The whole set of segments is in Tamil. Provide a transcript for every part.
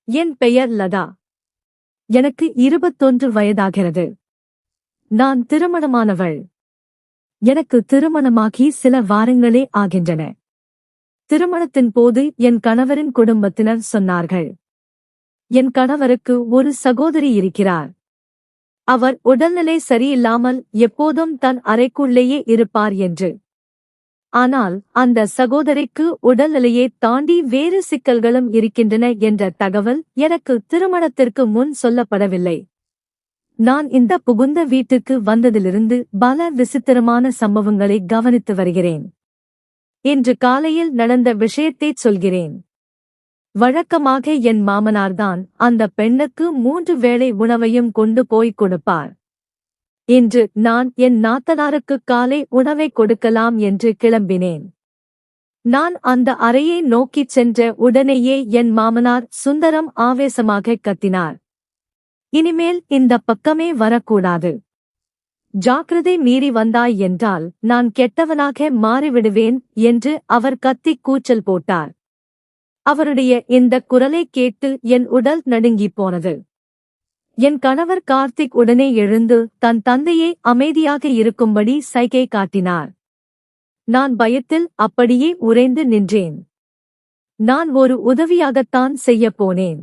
என் பெயர் லதா. எனக்கு 21 வயதாகிறது. நான் திருமணமானவள். எனக்கு திருமணமாகி சில வாரங்களே ஆகின்றன. திருமணத்தின் போது என் கணவரின் குடும்பத்தினர் சொன்னார்கள், என் கணவருக்கு ஒரு சகோதரி இருக்கிறார். அவர் உடல்நிலை சரியில்லாமல் எப்போதும் தன் அறைக்குள்ளேயே இருப்பார் என்று. ஆனால் அந்த சகோதரிக்கு உடல்நிலையை தாண்டி வேறு சிக்கல்களும் இருக்கின்றன என்ற தகவல் எனக்கு திருமணத்திற்கு முன் சொல்லப்படவில்லை. நான் இந்த புகுந்த வீட்டுக்கு வந்ததிலிருந்து பல விசித்திரமான சம்பவங்களை கவனித்து வருகிறேன். இன்று காலையில் நடந்த விஷயத்தைச் சொல்கிறேன். வழக்கமாக என் மாமனார்தான் அந்த பெண்ணுக்கு 3 வேளை உணவையும் கொண்டு போய் கொடுப்பார். இன்று நான் என் நாத்தனாருக்கு காலை உணவை கொடுக்கலாம் என்று கிளம்பினேன். நான் அந்த அறையை நோக்கிச் சென்ற உடனேயே என் மாமனார் சுந்தரம் ஆவேசமாக கத்தினார், இனிமேல் இந்த பக்கமே வரக்கூடாது. ஜாக்கிரதை மீறி வந்தாய் என்றால் நான் கெட்டவனாக மாறிவிடுவேன் என்று அவர் கத்திக் கூச்சல் போட்டார். அவருடைய இந்த குரலை கேட்டு என் உடல் நடுங்கிப் போனது. என் கணவர் கார்த்திக் உடனே எழுந்து தன் தந்தையை அமைதியாக இருக்கும்படி சைகை காட்டினார். நான் பயத்தில் அப்படியே உறைந்து நின்றேன். நான் ஒரு உதவியாகத்தான் செய்யப் போனேன்.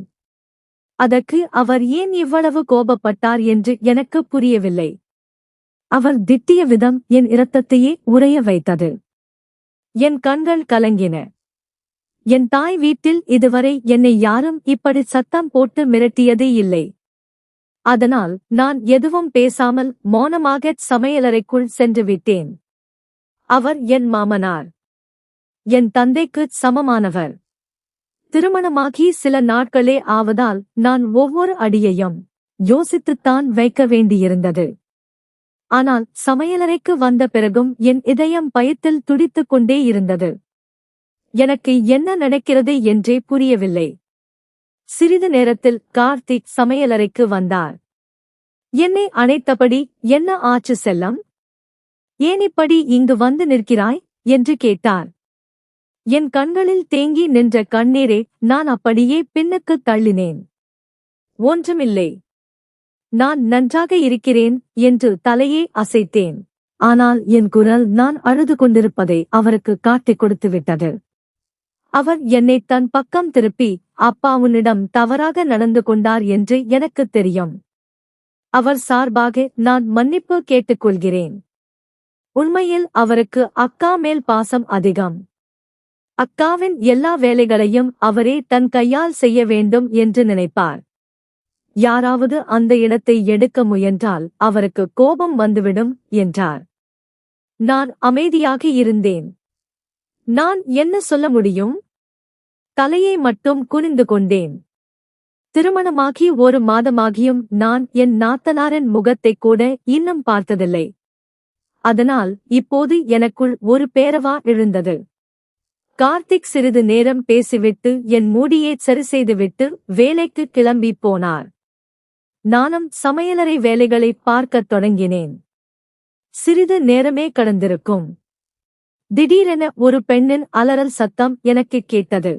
அதற்கு அவர் ஏன் இவ்வளவு கோபப்பட்டார் என்று எனக்கு புரியவில்லை. அவர் திட்டிய விதம் என் இரத்தத்தையே உறைய வைத்தது. என் கண்கள் கலங்கின. என் தாய் வீட்டில் இதுவரை என்னை யாரும் இப்படி சத்தம் போட்டு மிரட்டியதே இல்லை. அதனால் நான் எதுவும் பேசாமல் மௌனமாகச் சமையலறைக்குள் சென்று விட்டேன். அவர் என் மாமனார். என் தந்தைக்குச் சமமானவர். திருமணமாகி சில நாட்களே ஆவதால் நான் ஒவ்வொரு அடியையும் யோசித்துத்தான் வைக்க வேண்டியிருந்தது. ஆனால் சமையலறைக்கு வந்த பிறகும் என் இதயம் பயத்தில் துடித்துக் கொண்டே இருந்தது. எனக்கு என்ன நடக்கிறது என்றே புரியவில்லை. சிறிது நேரத்தில் கார்த்திக் சமையலறைக்கு வந்தார். என்னை அணைத்தபடி, என்ன ஆச்சு செல்லம்? ஏன் இப்படி இங்கு வந்து நிற்கிறாய் என்று கேட்டார். என் கண்களில் தேங்கி நின்ற கண்ணீரை நான் அப்படியே பின்னுக்குத் தள்ளினேன். ஒன்றுமில்லை, நான் நன்றாக இருக்கிறேன் என்று தலையே அசைத்தேன். ஆனால் என் குரல் நான் அழுது கொண்டிருப்பதை அவருக்கு காட்டிக் கொடுத்துவிட்டது. அவர் என்னை தன் பக்கம் திருப்பி, அப்பா உன்னிடம் தவறாக நடந்து கொண்டார் என்று எனக்குத் தெரியும். அவர் சார்பாக நான் மன்னிப்பு கேட்டுக்கொள்கிறேன். உண்மையில் அவருக்கு அக்கா மேல் பாசம் அதிகம். அக்காவின் எல்லா வேலைகளையும் அவரே தன் கையால் செய்ய வேண்டும் என்று நினைப்பார். யாராவது அந்த இடத்தை எடுக்க முயன்றால் அவருக்கு கோபம் வந்துவிடும் என்றார். நான் அமைதியாக இருந்தேன். நான் என்ன சொல்ல முடியும்? தலையை மட்டும் குனிந்து கொண்டேன். திருமணமாகி 1 மாதமாகியும் நான் என் நாத்தனாரின் முகத்தைக் கூட இன்னும் பார்த்ததில்லை. அதனால் இப்போது எனக்குள் ஒரு பேரவா எழுந்தது. கார்த்திக் சிறிது நேரம் பேசிவிட்டு என் மூடியை சரிசெய்துவிட்டு வேலைக்கு கிளம்பிப் போனார். நானும் சமையலறை வேலைகளை பார்க்கத் தொடங்கினேன். சிறிது நேரமே கடந்திருக்கும். திடீரென ஒரு பெண்ணின் அலறல் சத்தம் எனக்குக் கேட்டது.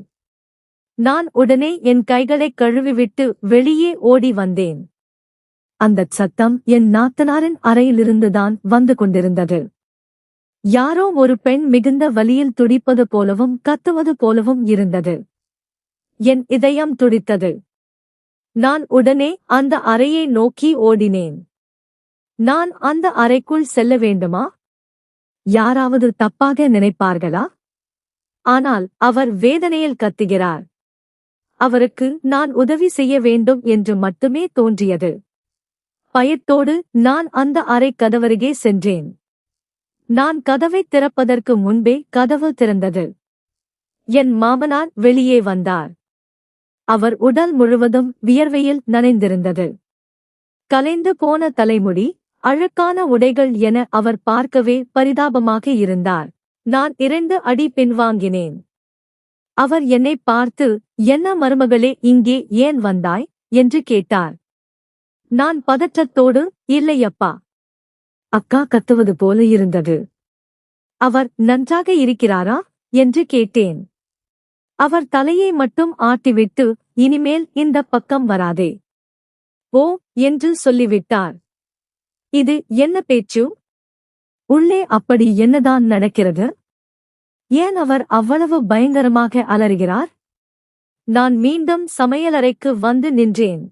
நான் உடனே என் கைகளைக் கழுவிவிட்டு வெளியே ஓடி வந்தேன். அந்தச் சத்தம் என் நாத்தனாரின் அறையிலிருந்துதான் வந்து கொண்டிருந்தது. யாரோ ஒரு பெண் மிகுந்த வலியில் துடிப்பது போலவும் கத்துவது போலவும் இருந்தது. என் இதயம் துடித்தது. நான் உடனே அந்த அறையை நோக்கி ஓடினேன். நான் அந்த அறைக்குள் செல்ல வேண்டுமா? யாராவது தப்பாக நினைப்பார்களா? ஆனால் அவர் வேதனையில் கத்துகிறார். அவருக்கு நான் உதவி செய்ய வேண்டும் என்று மட்டுமே தோன்றியது. பயத்தோடு நான் அந்த அறை கதவருகே சென்றேன். நான் கதவைத் திறப்பதற்கு முன்பே கதவு திறந்தது. என் மாமனார் வெளியே வந்தார். அவர் உடல் முழுவதும் வியர்வையில் நனைந்திருந்தது. கலைந்து போன தலைமுடி, அழுக்கான உடைகள் என அவர் பார்க்கவே பரிதாபமாக இருந்தார். நான் 2 அடி பின்வாங்கினேன். அவர் என்னை பார்த்து, என்ன மருமகளே, இங்கே ஏன் வந்தாய் என்று கேட்டார். நான் பதற்றத்தோடு, இல்லையப்பா, அக்கா கத்துவது போல இருந்தது. அவர் நன்றாக இருக்கிறாரா என்று கேட்டேன். அவர் தலையை மட்டும் ஆட்டிவிட்டு, இனிமேல் இந்த பக்கம் வராதே ஓ என்று சொல்லிவிட்டார். இது என்ன பேச்சு? உள்ளே அப்படி என்னதான் நடக்கிறது? ஏன் அவர் அவ்வளவு பயங்கரமாக அலறுகிறார்? நான் மீண்டும் சமையலறைக்கு வந்து நின்றேன்.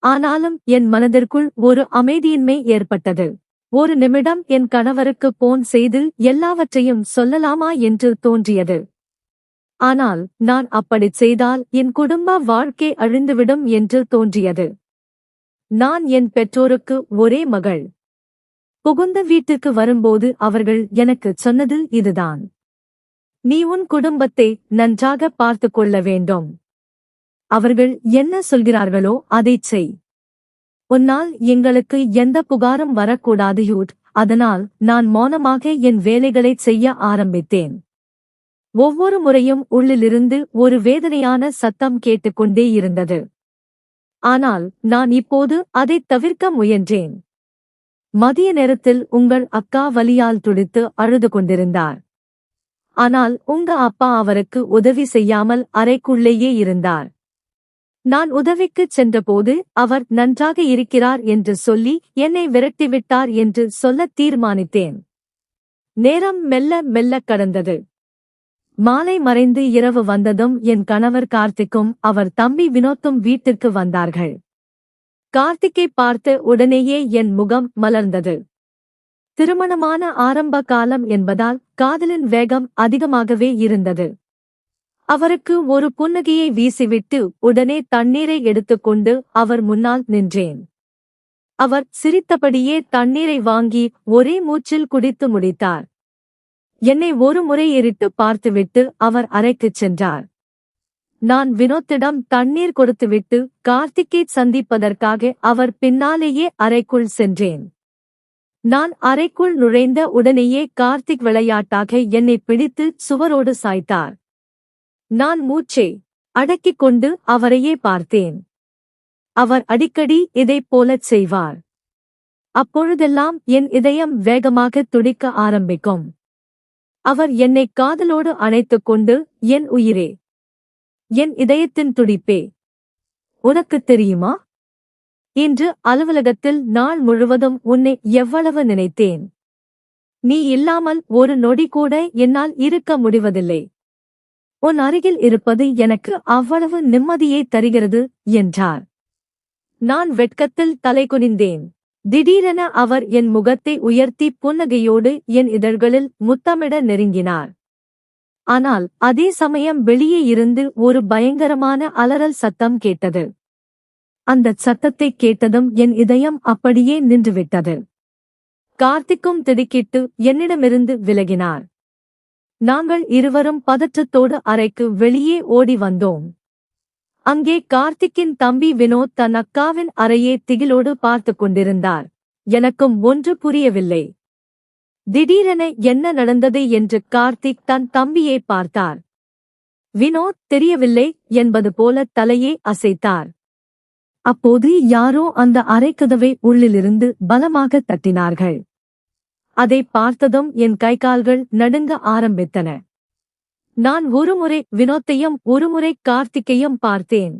ஆனாலும் என் மனதிற்குள் ஒரு அமைதியின்மை ஏற்பட்டது. ஒரு நிமிடம் என் கணவருக்கு போன் செய்து எல்லாவற்றையும் சொல்லலாமா என்று தோன்றியது. ஆனால் நான் அப்படிச் செய்தால் என் குடும்ப வாழ்க்கை அழிந்துவிடும் என்று தோன்றியது. நான் என் பெற்றோருக்கு ஒரே மகள். புகுந்த வீட்டுக்கு வரும்போது அவர்கள் எனக்குச் சொன்னது இதுதான். நீ உன் குடும்பத்தை நன்றாக பார்த்துக் கொள்ள வேண்டும். அவர்கள் என்ன சொல்கிறார்களோ அதைச் செய். உன்னால் எங்களுக்கு எந்த புகாரும் வரக்கூடாது யூட். அதனால் நான் மௌனமாக என் வேலைகளைச் செய்ய ஆரம்பித்தேன். ஒவ்வொரு முறையும் உள்ளிலிருந்து ஒரு வேதனையான சத்தம் கேட்டுக்கொண்டே இருந்தது. ஆனால் நான் இப்போது அதைத் தவிர்க்க முயன்றேன். மதிய நேரத்தில் உங்கள் அக்கா வலியால் துடித்து அழுது கொண்டிருந்தார். ஆனால் உங்க அப்பா அவருக்கு உதவி செய்யாமல் அறைக்குள்ளேயே இருந்தார். நான் உதவிக்குச் சென்றபோது அவர் நன்றாக இருக்கிறார் என்று சொல்லி என்னை விரட்டிவிட்டார் என்று சொல்லத் தீர்மானித்தேன். நேரம் மெல்ல மெல்ல கடந்தது. மாலை மறைந்து இரவு வந்ததும் என் கணவர் கார்த்திக்கும் அவர் தம்பி வினோத்தும் வீட்டிற்கு வந்தார்கள். கார்த்திக்கை பார்த்த உடனேயே என் முகம் மலர்ந்தது. திருமணமான ஆரம்ப காலம் என்பதால் காதலின் வேகம் அதிகமாகவே இருந்தது. அவருக்கு ஒரு புன்னகையை வீசிவிட்டு உடனே தண்ணீரை எடுத்துக்கொண்டு அவர் முன்னால் நின்றேன். அவர் சிரித்தபடியே தண்ணீரை வாங்கி ஒரே மூச்சில் குடித்து முடித்தார். என்னை ஒரு முறை எரித்து பார்த்துவிட்டு அவர் அறைக்குச் சென்றார். நான் வினோத்திடம் தண்ணீர் கொடுத்துவிட்டு கார்த்திக்கை சந்திப்பதற்காக அவர் பின்னாலேயே அறைக்குள் சென்றேன். நான் அறைக்குள் நுழைந்த உடனேயே கார்த்திக் விளையாட்டாக என்னை பிடித்து சுவரோடு சாய்த்தார். நான் மூச்சை அடக்கிக் கொண்டு அவரையே பார்த்தேன். அவர் அடிக்கடி இதைப் போலச் செய்வார். அப்பொழுதெல்லாம் என் இதயம் வேகமாக துடிக்க ஆரம்பிக்கும். அவர் என்னை காதலோடு அணைத்துக் கொண்டு, என் உயிரே, என் இதயத்தின் துடிப்பே, உனக்குத் தெரியுமா? இன்று அலுவலகத்தில் நாள் முழுவதும் உன்னை எவ்வளவு நினைத்தேன். நீ இல்லாமல் ஒரு நொடி கூட என்னால் இருக்க முடிவதில்லை. உன் அருகில் இருப்பது எனக்கு அவ்வளவு நிம்மதியை தருகிறது என்றார். நான் வெட்கத்தில் தலைகுனிந்தேன். திடீரென அவர் என் முகத்தை உயர்த்தி புன்னகையோடு என் இதழ்களில் முத்தமிட நெருங்கினார். ஆனால் அதே சமயம் வெளியே இருந்து ஒரு பயங்கரமான அலறல் சத்தம் கேட்டது. அந்தச் சத்தத்தைக் கேட்டதும் என் இதயம் அப்படியே நின்றுவிட்டது. கார்த்திக்கும் திடுக்கிட்டு என்னிடமிருந்து விலகினார். நாங்கள் இருவரும் பதற்றத்தோடு அறைக்கு வெளியே ஓடி வந்தோம். அங்கே கார்த்திக்கின் தம்பி வினோத் தன் அக்காவின் அறையை திகிலோடு பார்த்துக் கொண்டிருந்தார். எனக்கும் ஒன்று புரியவில்லை. திடீரென என்ன நடந்தது என்று கார்த்திக் தன் தம்பியை பார்த்தார். வினோத் தெரியவில்லை என்பது போல தலையை அசைத்தார். அப்போது யாரோ அந்த அறைக்கதவை உள்ளிலிருந்து பலமாக தட்டினார்கள். அதை பார்த்ததும் என் கைகால்கள் நடுங்க ஆரம்பித்தன. நான் ஒருமுறை வினோத்தையும் ஒருமுறை கார்த்திக்கையும் பார்த்தேன்.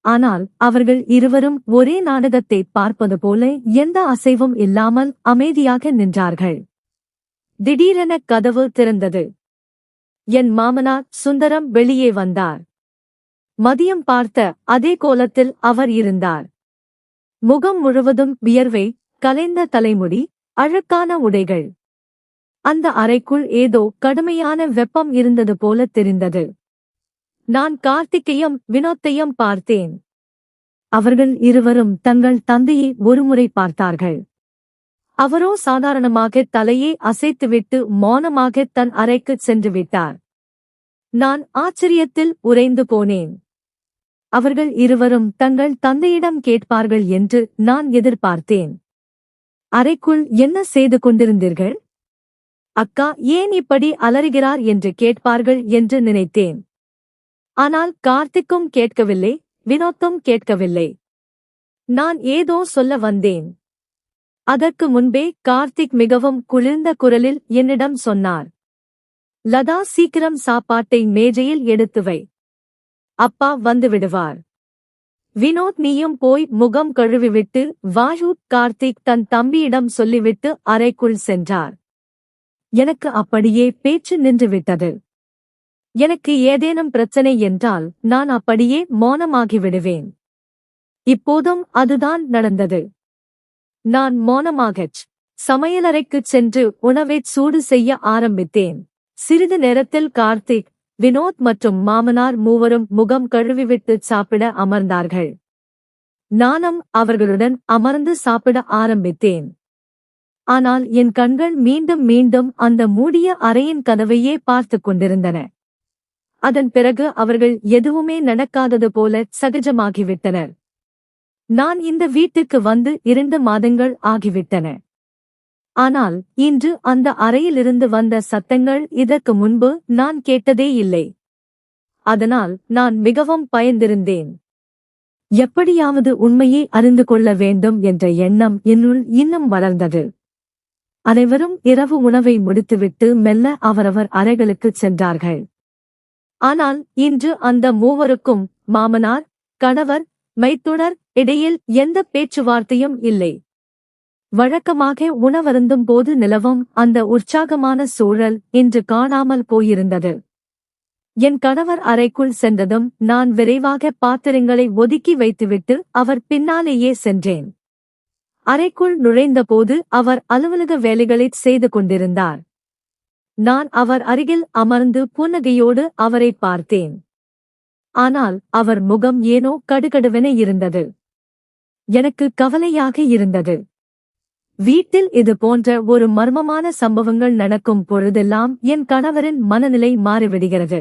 ஆனால் அவர்கள் இருவரும் ஒரே நாடகத்தை பார்ப்பது போல எந்த அசைவும் இல்லாமல் அமைதியாக நின்றார்கள். திடீரென கதவு திறந்தது. என் மாமனார் சுந்தரம் வெளியே வந்தார். மதியம் பார்த்த அதே கோலத்தில் அவர் இருந்தார். முகம் முழுவதும் வியர்வை, கலைந்த தலைமுடி, அழுக்கான உடைகள். அந்த அறைக்குள் ஏதோ கடுமையான வெப்பம் இருந்தது போல தெரிந்தது. நான் கார்த்திக்கையும் வினோத்தையும் பார்த்தேன். அவர்கள் இருவரும் தங்கள் தந்தையை ஒருமுறை பார்த்தார்கள். அவரோ சாதாரணமாக தலையை அசைத்துவிட்டு மௌனமாக தன் அறைக்குச் சென்று விட்டார். நான் ஆச்சரியத்தில் உறைந்து போனேன். அவர்கள் இருவரும் தங்கள் தந்தையிடம் கேட்பார்கள் என்று நான் எதிர்பார்த்தேன். அறைக்குள் என்ன செய்து கொண்டிருந்தீர்கள்? அக்கா ஏன் இப்படி அலறுகிறார் என்று கேட்பார்கள் என்று நினைத்தேன். ஆனால் கார்த்திக்கும் கேட்கவில்லை, வினோத்தும் கேட்கவில்லை. நான் ஏதோ சொல்ல வந்தேன். அதற்கு முன்பே கார்த்திக் மிகவும் குளிர்ந்த குரலில் என்னிடம் சொன்னார். லதா, சீக்கிரம் சாப்பாட்டை மேஜையில் எடுத்து வை. அப்பா வந்து விடுவார். வினோத், நீயும் போய் முகம் கழுவிவிட்டு வாயு. கார்த்திக் தன் தம்பியிடம் சொல்லிவிட்டு அறைக்குள் சென்றார். எனக்கு அப்படியே பேச்சு நின்றுவிட்டது. எனக்கு ஏதேனும் பிரச்சனை என்றால் நான் அப்படியே மௌனமாகிவிடுவேன். இப்போதும் அதுதான் நடந்தது. நான் மௌனமாகச் சமையலறைக்குச் சென்று உணவைச் சூடு செய்ய ஆரம்பித்தேன். சிறிது நேரத்தில் கார்த்திக், வினோத் மற்றும் மாமனார் மூவரும் முகம் கழுவிவிட்டுச் சாப்பிட அமர்ந்தார்கள். நானும் அவர்களுடன் அமர்ந்து சாப்பிட ஆரம்பித்தேன். ஆனால் என் கண்கள் மீண்டும் மீண்டும் அந்த மூடிய அறையின் கதவையே பார்த்துக் கொண்டிருந்தன. அதன் பிறகு அவர்கள் எதுவுமே நடக்காதது போல சகஜமாகிவிட்டனர். நான் இந்த வீட்டுக்கு வந்து 2 மாதங்கள் ஆகிவிட்டன. ஆனால் இன்று அந்த அறையிலிருந்து வந்த சத்தங்கள் இதற்கு முன்பு நான் கேட்டதே இல்லை. அதனால் நான் மிகவும் பயந்திருந்தேன். எப்படியாவது உண்மையை அறிந்து கொள்ள வேண்டும் என்ற எண்ணம் என்னுள் இன்னும் வளர்ந்தது. அனைவரும் இரவு உணவை முடித்துவிட்டு மெல்ல அவரவர் அறைகளுக்குச் சென்றார்கள். ஆனால் இன்று அந்த மூவருக்கும், மாமனார், கணவர், மைத்துனர் இடையில் எந்த பேச்சுவார்த்தையும் இல்லை. வழக்கமாக உணவருந்தும் போது நிலவும் அந்த உற்சாகமான சூழல் இன்று காணாமல் போயிருந்தது. என் கணவர் அறைக்குள் சென்றதும் நான் விரைவாக பாத்திரங்களை ஒதுக்கி வைத்துவிட்டு அவர் பின்னாலேயே சென்றேன். அறைக்குள் நுழைந்தபோது அவர் அலுவலக வேலைகளைச் செய்து கொண்டிருந்தார். நான் அவர் அருகில் அமர்ந்து புன்னகையோடு அவரை பார்த்தேன். ஆனால் அவர் முகம் ஏனோ கடுகடுவென இருந்தது. எனக்கு கவலையாக இருந்தது. வீட்டில் இது போன்ற ஒரு மர்மமான சம்பவங்கள் நடக்கும் பொழுதெல்லாம் என் கணவரின் மனநிலை மாறிவிடுகிறது.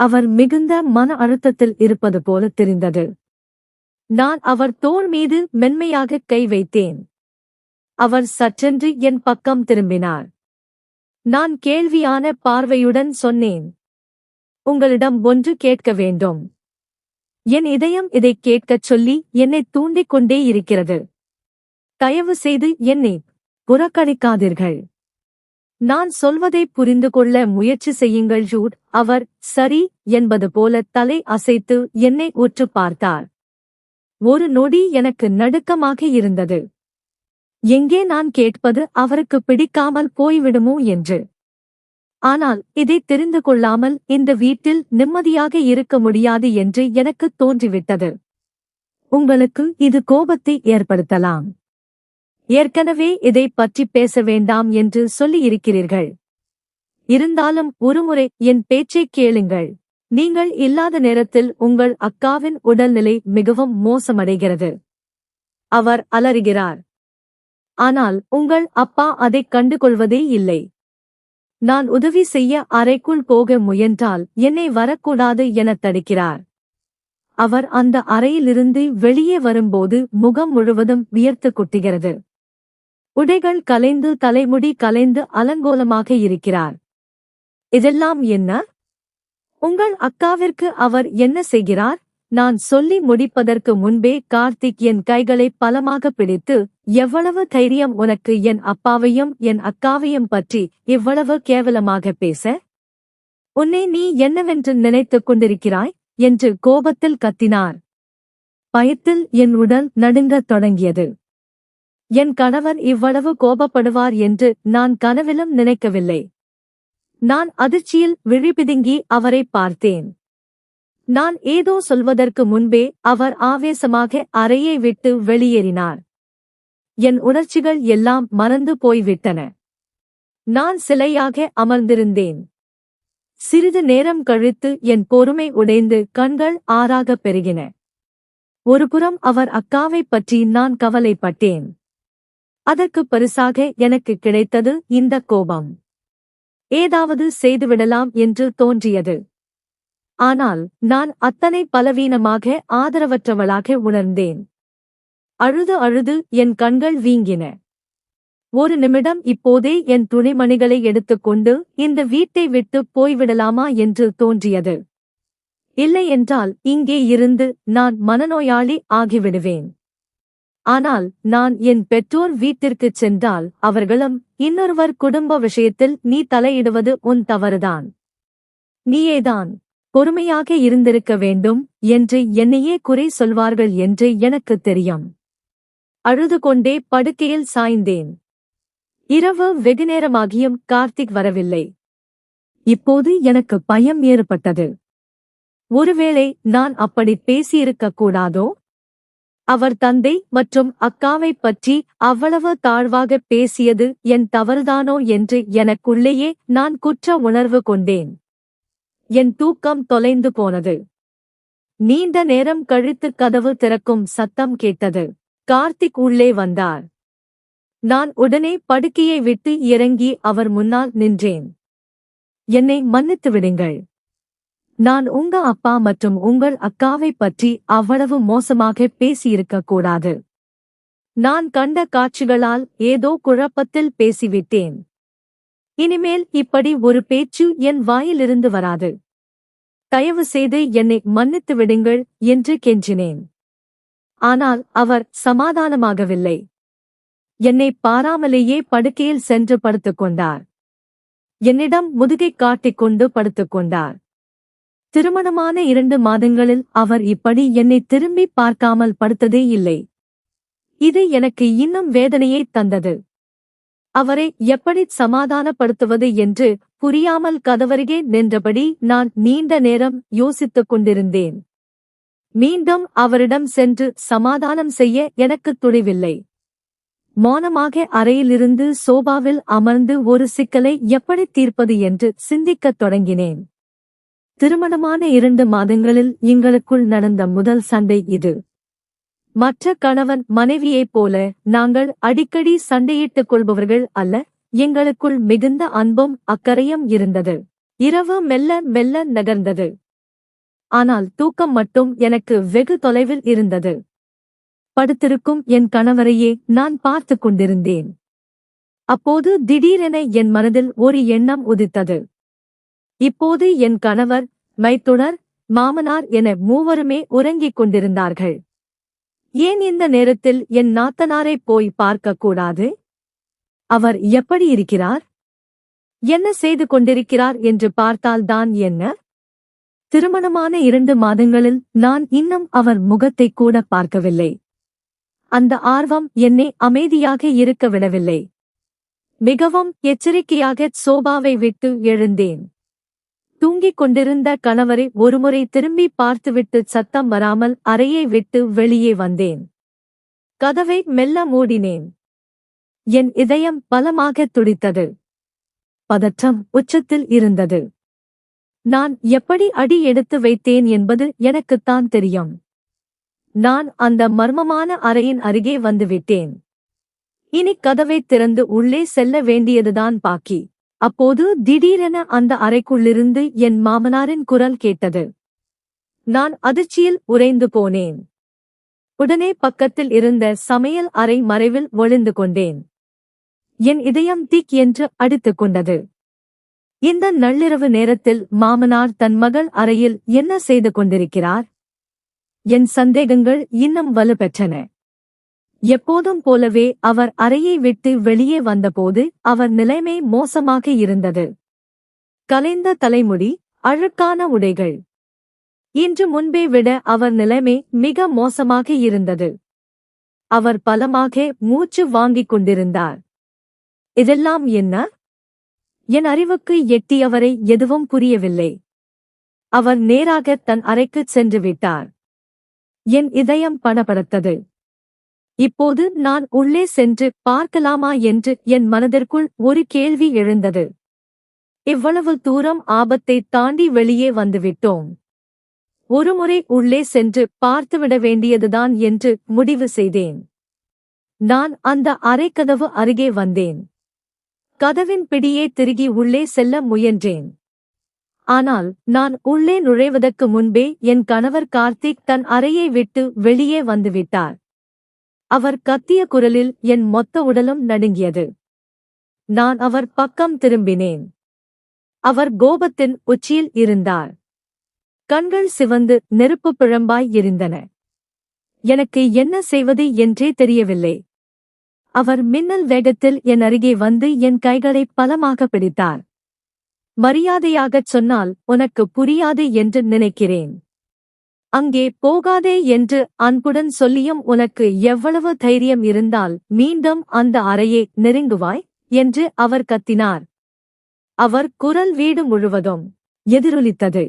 அவர் மிகுந்த மன அழுத்தத்தில் இருப்பது போல தெரிந்தது. நான் அவர் தோள் மீது மென்மையாக கை வைத்தேன். அவர் சற்றென்று என் பக்கம் திரும்பினார். நான் கேள்வியான பார்வையுடன் சொன்னேன், உங்களிடம் ஒன்று கேட்க வேண்டும். என் இதயம் இதைக் கேட்கச் சொல்லி என்னை தூண்டிக் கொண்டே இருக்கிறது. தயவு செய்து என்னை புறக்கணிக்காதீர்கள். நான் சொல்வதை புரிந்து கொள்ள முயற்சி செய்யுங்கள் ஜூட். அவர் சரி என்பது போல தலை அசைத்து என்னை உற்று பார்த்தார். ஒரு நொடி எனக்கு நடுக்கமாக இருந்தது. எங்கே நான் கேட்பது அவருக்கு பிடிக்காமல் போய்விடுமோ என்று. ஆனால் இதை தெரிந்து கொள்ளாமல் இந்த வீட்டில் நிம்மதியாக இருக்க முடியாது என்று எனக்கு தோன்றிவிட்டது. உங்களுக்கு இது கோபத்தை ஏற்படுத்தலாம். ஏற்கனவே இதை பற்றி பேச வேண்டாம் என்று சொல்லியிருக்கிறீர்கள். இருந்தாலும் ஒருமுறை என் பேச்சைக் கேளுங்கள். நீங்கள் இல்லாத நேரத்தில் உங்கள் அக்காவின் உடல்நிலை மிகவும் மோசமடைகிறது. அவர் அலறுகிறார். ஆனால் உங்கள் அப்பா அதைக் கண்டுகொள்வதே இல்லை. நான் உதவி செய்ய அறைக்குள் போக முயன்றால் என்னை வரக்கூடாது எனத் தடுக்கிறார். அவர் அந்த அறையிலிருந்து வெளியே வரும்போது முகம் முழுவதும் வியர்த்து கொட்டுகிறது. உடைகள் கலைந்து தலைமுடி கலைந்து அலங்கோலமாக இருக்கிறார். இதெல்லாம் என்ன? உங்கள் அக்காவிற்கு அவர் என்ன செய்கிறார்? நான் சொல்லி முடிப்பதற்கு முன்பே கார்த்திக் என் கைகளை பலமாக பிடித்து, எவ்வளவு தைரியம் உனக்கு என் அப்பாவையும் என் அக்காவையும் பற்றி இவ்வளவு கேவலமாக பேச? உன்னை நீ என்னவென்று நினைத்துக் கொண்டிருக்கிறாய் என்று கோபத்தில் கத்தினார். பயத்தில் என் உடல் நடுங்கத் தொடங்கியது. என் கணவர் இவ்வளவு கோபப்படுவார் என்று நான் கனவிலும் நினைக்கவில்லை. நான் அதிர்ச்சியில் விழிபிதுங்கி அவரை பார்த்தேன். நான் ஏதோ சொல்வதற்கு முன்பே அவர் ஆவேசமாக அறையை விட்டு வெளியேறினார். என் உணர்ச்சிகள் எல்லாம் மறந்து போய்விட்டன. நான் சிலையாக அமர்ந்திருந்தேன். சிறிது நேரம் கழித்து என் பொறுமை உடைந்து கண்கள் ஆறாகப் பெருகின. ஒருபுறம் அவர் அக்காவைப் பற்றி நான் கவலைப்பட்டேன். அதற்கு பரிசாக எனக்கு கிடைத்தது இந்த கோபம். ஏதாவது செய்துவிடலாம் என்று தோன்றியது. ஆனால் நான் அத்தனை பலவீனமாக ஆதரவற்றவளாக உணர்ந்தேன். அழுது அழுது என் கண்கள் வீங்கின. ஒரு நிமிடம் இப்போதே என் துணிமணிகளை எடுத்துக்கொண்டு இந்த வீட்டை விட்டு போய்விடலாமா என்று தோன்றியது. இல்லையென்றால் இங்கே இருந்து நான் மனநோயாளி ஆகிவிடுவேன். ஆனால் நான் என் பெற்றோர் வீட்டிற்குச் சென்றால் அவர்களும் இன்னொருவர் குடும்ப விஷயத்தில் நீ தலையிடுவது உன் தவறுதான். நீயேதான் பொறுமையாக இருந்திருக்க வேண்டும் என்று என்னையே குறை சொல்வார்கள் என்று எனக்குத் தெரியும். அழுது கொண்டே படுக்கையில் சாய்ந்தேன். இரவு வெகுநேரமாகியும் கார்த்திக் வரவில்லை. இப்போது எனக்கு பயம் ஏற்பட்டது. ஒருவேளை நான் அப்படி பேசியிருக்கக் கூடாதோ? அவர் தந்தை மற்றும் அக்காவைப் பற்றி அவ்வளவு தாழ்வாக பேசியது என் தவறுதானோ என்று எனக்குள்ளேயே நான் குற்ற உணர்வு கொண்டேன். என் தூக்கம் தொலைந்து போனது. நீண்ட நேரம் கழித்து கதவு திறக்கும் சத்தம் கேட்டது. கார்த்திக் உள்ளே வந்தார். நான் உடனே படுக்கையை விட்டு இறங்கி அவர் முன்னால் நின்றேன். என்னை மன்னித்து விடுங்கள். நான் உங்க அப்பா மற்றும் உங்கள் அக்காவைப் பற்றி அவ்வளவு மோசமாக பேசியிருக்கக் கூடாது. நான் கண்ட காட்சிகளால் ஏதோ குழப்பத்தில் பேசிவிட்டேன். இனிமேல் இப்படி ஒரு பேச்சு என் வாயிலிருந்து வராது. தயவு செய்து என்னை மன்னித்து விடுங்கள் என்று கெஞ்சினேன். ஆனால் அவர் சமாதானமாகவில்லை. என்னை பாராமலேயே படுக்கையில் சென்று படுத்துக்கொண்டார். என்னிடம் முதுகை காட்டிக்கொண்டு படுத்துக்கொண்டார். திருமணமான 2 மாதங்களில் அவர் இப்படி என்னை திரும்பி பார்க்காமல் படுத்ததே இல்லை. இது எனக்கு இன்னும் வேதனையைத் தந்தது. அவரை எப்படி சமாதானப்படுத்துவது என்று புரியாமல் கதவருகே நின்றபடி நான் நீண்ட நேரம் யோசித்துக் கொண்டிருந்தேன். மீண்டும் அவரிடம் சென்று சமாதானம் செய்ய எனக்குத் துணிவில்லை. மௌனமாக அறையிலிருந்து சோபாவில் அமர்ந்து ஒரு சிக்கலை எப்படி தீர்ப்பது என்று சிந்திக்கத் தொடங்கினேன். திருமணமான 2 மாதங்களில் எங்களுக்குள் நடந்த முதல் சண்டை இது. மற்ற கணவன் மனைவியைப் போல நாங்கள் அடிக்கடி சண்டையிட்டுக் கொள்பவர்கள் அல்ல. எங்களுக்குள் மிகுந்த அன்பும் அக்கறையும் இருந்தது. இரவு மெல்ல மெல்ல நகர்ந்தது. ஆனால் தூக்கம் மட்டும் எனக்கு வெகு தொலைவில் இருந்தது. படுத்திருக்கும் என் கணவரையே நான் பார்த்துக் கொண்டிருந்தேன். அப்போது திடீரென என் மனதில் ஒரு எண்ணம் உதித்தது. இப்போது என் கணவர், மைத்துனர், மாமனார் என மூவருமே உறங்கிக் கொண்டிருந்தார்கள். ஏன் இந்த நேரத்தில் என் நாத்தனாரைப் போய் பார்க்கக்கூடாது? அவர் எப்படி இருக்கிறார், என்ன செய்து கொண்டிருக்கிறார் என்று பார்த்தால்தான் என்ன? திருமணமான 2 மாதங்களில் நான் இன்னும் அவர் முகத்தை கூட பார்க்கவில்லை. அந்த ஆர்வம் என்னை அமைதியாக இருக்க விடவில்லை. மிகவும் எச்சரிக்கையாக சோபாவை விட்டு எழுந்தேன். தூங்கிக் கொண்டிருந்த கணவரை ஒருமுறை திரும்பி பார்த்துவிட்டு சத்தம் வராமல் அறையை விட்டு வெளியே வந்தேன். கதவை மெல்ல மூடினேன். என் இதயம் பலமாக துடித்தது. பதற்றம் உச்சத்தில் இருந்தது. நான் எப்படி அடி எடுத்து வைத்தேன் என்பது எனக்குத்தான் தெரியும். நான் அந்த மர்மமான அறையின் அருகே வந்துவிட்டேன். இனி கதவை திறந்து உள்ளே செல்ல வேண்டியதுதான் பாக்கி. அப்போது திடீரென அந்த அறைக்குள்ளிருந்து என் மாமனாரின் குரல் கேட்டது. நான் அதிர்ச்சியில் உறைந்து போனேன். உடனே பக்கத்தில் இருந்த சமையல் அறை மறைவில் ஒளிந்து கொண்டேன். என் இதயம் திக் என்று அடித்துக் கொண்டது. இந்த நள்ளிரவு நேரத்தில் மாமனார் தன் மகள் அறையில் என்ன செய்து கொண்டிருக்கிறார்? என் சந்தேகங்கள் இன்னும் வலுப்பெற்றன. எப்போதும் போலவே அவர் அறையை விட்டு வெளியே வந்தபோது அவர் நிலைமை மோசமாக இருந்தது. கலைந்த தலைமுடி, அழுக்கான உடைகள். இன்று முன்பே விட அவர் நிலைமை மிக மோசமாக இருந்தது. அவர் பலமாக மூச்சு வாங்கிக் கொண்டிருந்தார். இதெல்லாம் என்ன? என் அறிவுக்கு எட்டியவரை எதுவும் புரியவில்லை. அவர் நேராக தன் அறைக்குச் சென்று விட்டார். என் இதயம் படபடத்தது. இப்போது நான் உள்ளே சென்று பார்க்கலாமா என்று என் மனதிற்குள் ஒரு கேள்வி எழுந்தது. இவ்வளவு தூரம் ஆபத்தை தாண்டி வெளியே வந்துவிட்டோம். ஒருமுறை உள்ளே சென்று பார்த்துவிட வேண்டியதுதான் என்று முடிவு செய்தேன். நான் அந்த அறைக்கதவு அருகே வந்தேன். கதவின் பிடியே திருகி உள்ளே செல்ல முயன்றேன். ஆனால் நான் உள்ளே நுழைவதற்கு முன்பே என் கணவர் கார்த்திக் தன் அறையை விட்டு வெளியே வந்துவிட்டார். அவர் கத்திய குரலில் என் மொத்த உடலும் நடுங்கியது. நான் அவர் பக்கம் திரும்பினேன். அவர் கோபத்தின் உச்சியில் இருந்தார். கண்கள் சிவந்து நெருப்புப் பிழம்பாய் எரிந்தன. எனக்கு என்ன செய்வது என்றே தெரியவில்லை. அவர் மின்னல் வேகத்தில் என் அருகே வந்து என் கைகளை பலமாக பிடித்தார். மரியாதையாகச் சொன்னால் உனக்கு புரியாது என்று நினைக்கிறேன். அங்கே போகாதே என்று அன்புடன் சொல்லியும் உனக்கு எவ்வளவு தைரியம் இருந்தால் மீண்டும் அந்த அறையை நெருங்குவாய் என்று அவர் கத்தினார். அவர் குரல் வீடு முழுவதும் எதிரொலித்தது.